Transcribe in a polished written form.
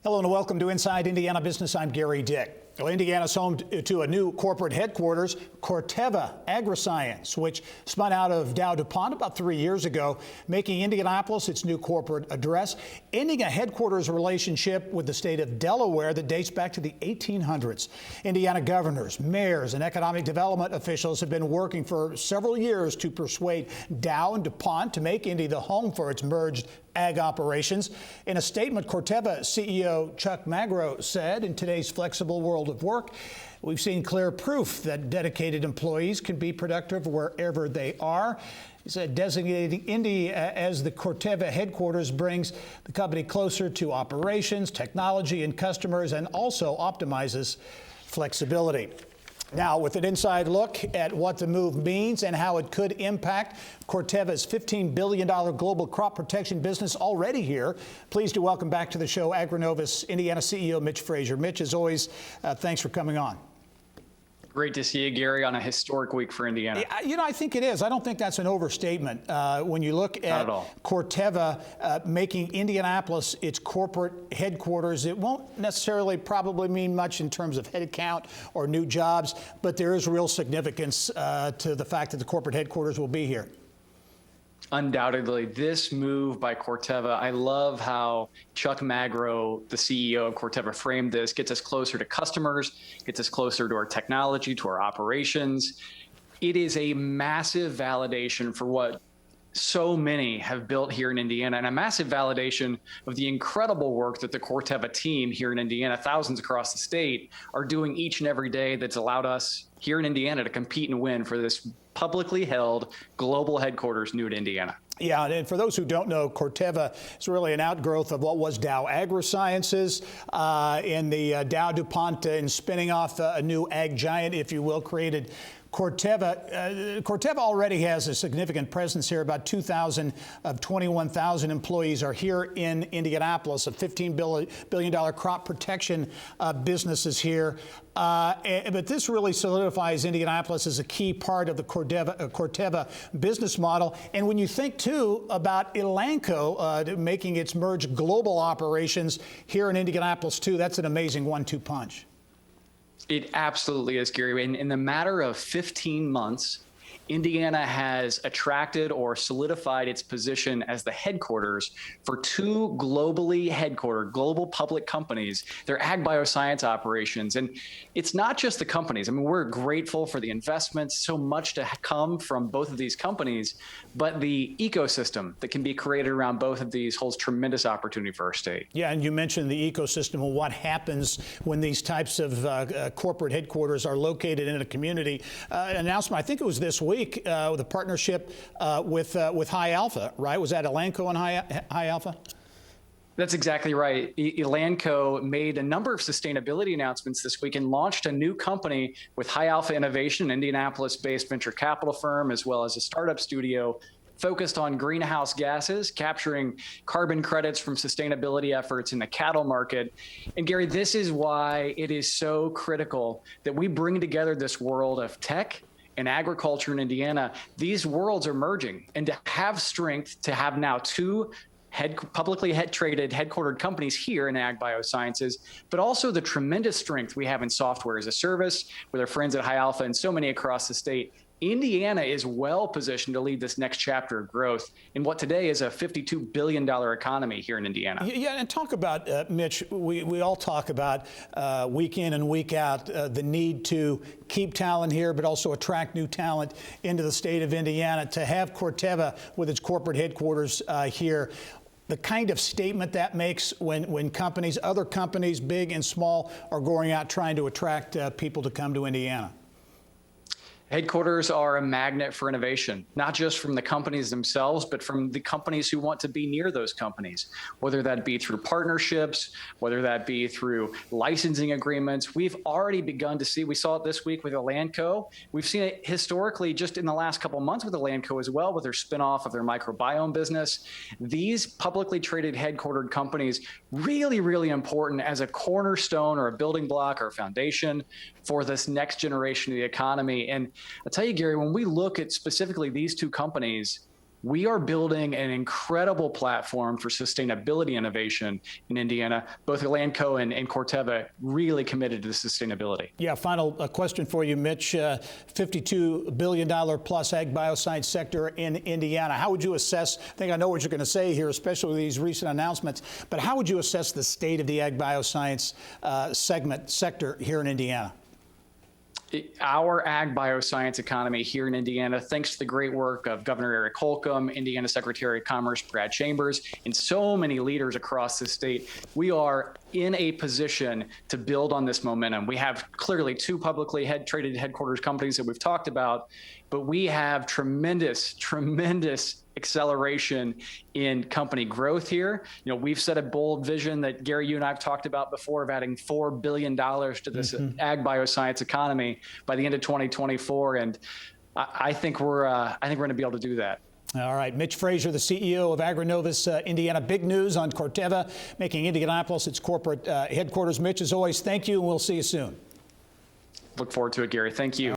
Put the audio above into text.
Hello and welcome to Inside Indiana Business. I'm Gary Dick. Well, Indiana's home to a new corporate headquarters, Corteva Agriscience, which spun out of Dow DuPont about 3 years ago, making Indianapolis its new corporate address, ending a headquarters relationship with the state of Delaware that dates back to the 1800s. Indiana governors, mayors, and economic development officials have been working for several years to persuade Dow and DuPont to make Indy the home for its merged ag operations. In a statement, Corteva CEO Chuck Magro said, in today's flexible world of work, we've seen clear proof that dedicated employees can be productive wherever they are. He said designating Indy as the Corteva headquarters brings the company closer to operations, technology, and customers, and also optimizes flexibility. Now, with an inside look at what the move means and how it could impact Corteva's $15 billion global crop protection business already here, pleased to welcome back to the show AgriNovus Indiana CEO Mitch Frazier. Mitch, as always, thanks for coming on. Great to see you, Gary, on a historic week for Indiana. You know, I think it is. I don't think that's an overstatement. When you look at Corteva making Indianapolis its corporate headquarters, it won't necessarily probably mean much in terms of head count or new jobs, but there is real significance to the fact that the corporate headquarters will be here. Undoubtedly, this move by Corteva, I love how Chuck Magro, the CEO of Corteva, framed this, gets us closer to customers, gets us closer to our technology, to our operations. It is a massive validation for what so many have built here in Indiana, and a massive validation of the incredible work that the Corteva team here in Indiana, thousands across the state, are doing each and every day that's allowed us here in Indiana to compete and win for this publicly held global headquarters new to Indiana. Yeah, and for those who don't know, Corteva is really an outgrowth of what was Dow Agrisciences in the Dow DuPont and spinning off a new ag giant, if you will, created Corteva. Corteva already has a significant presence here. About 2,000 of 21,000 employees are here in Indianapolis. A $15 billion crop protection business is here. But this really solidifies Indianapolis as a key part of the Corteva business model. And when you think, too, about Elanco making its merged global operations here in Indianapolis, too, that's an amazing 1-2 punch. It absolutely is, Gary. In the matter of 15 months, Indiana has attracted or solidified its position as the headquarters for two globally headquartered, global public companies, their ag bioscience operations. And it's not just the companies. I mean, we're grateful for the investments, so much to come from both of these companies, but the ecosystem that can be created around both of these holds tremendous opportunity for our state. Yeah, and you mentioned the ecosystem and what happens when these types of corporate headquarters are located in a community. An announcement, I think it was this week, with a partnership with High Alpha, right? Was that Elanco and High Alpha? That's exactly right. Elanco made a number of sustainability announcements this week and launched a new company with High Alpha Innovation, an Indianapolis-based venture capital firm, as well as a startup studio focused on greenhouse gases, capturing carbon credits from sustainability efforts in the cattle market. And Gary, this is why it is so critical that we bring together this world of tech and agriculture in Indiana. These worlds are merging, and to have strength, to have now two publicly traded headquartered companies here in ag biosciences, but also the tremendous strength we have in software as a service with our friends at High Alpha and so many across the state. Indiana is well positioned to lead this next chapter of growth in what today is a $52 billion economy here in Indiana. Yeah, and talk about, Mitch, we all talk about week in and week out the need to keep talent here, but also attract new talent into the state of Indiana. To have Corteva with its corporate headquarters here, the kind of statement that makes when companies, other companies, big and small, are going out trying to attract people to come to Indiana. Headquarters are a magnet for innovation, not just from the companies themselves, but from the companies who want to be near those companies, whether that be through partnerships, whether that be through licensing agreements. We've already begun to see, we saw it this week with Elanco. We've seen it historically just in the last couple of months with Elanco as well, with their spinoff of their microbiome business. These publicly traded headquartered companies, really, really important as a cornerstone or a building block or a foundation for this next generation of the economy. And I'll tell you, Gary, when we look at specifically these two companies, we are building an incredible platform for sustainability innovation in Indiana. Both Elanco and Corteva really committed to the sustainability. Yeah, final question for you, Mitch. $52 billion plus ag bioscience sector in Indiana. How would you assess, I think I know what you're going to say here, especially with these recent announcements, but how would you assess the state of the ag bioscience sector here in Indiana? Our ag bioscience economy here in Indiana, thanks to the great work of Governor Eric Holcomb, Indiana Secretary of Commerce Brad Chambers, and so many leaders across the state, we are in a position to build on this momentum. We have clearly two publicly traded headquarters companies that we've talked about, but we have tremendous acceleration in company growth here. You know, we've set a bold vision that Gary, you and I have talked about before of adding $4 billion to this ag bioscience economy by the end of 2024, and I think we're going to be able to do that. All right, Mitch Frazier, the CEO of AgriNovus Indiana. Big news on Corteva making Indianapolis its corporate headquarters. Mitch, as always, thank you, and we'll see you soon. Look forward to it, Gary. Thank you.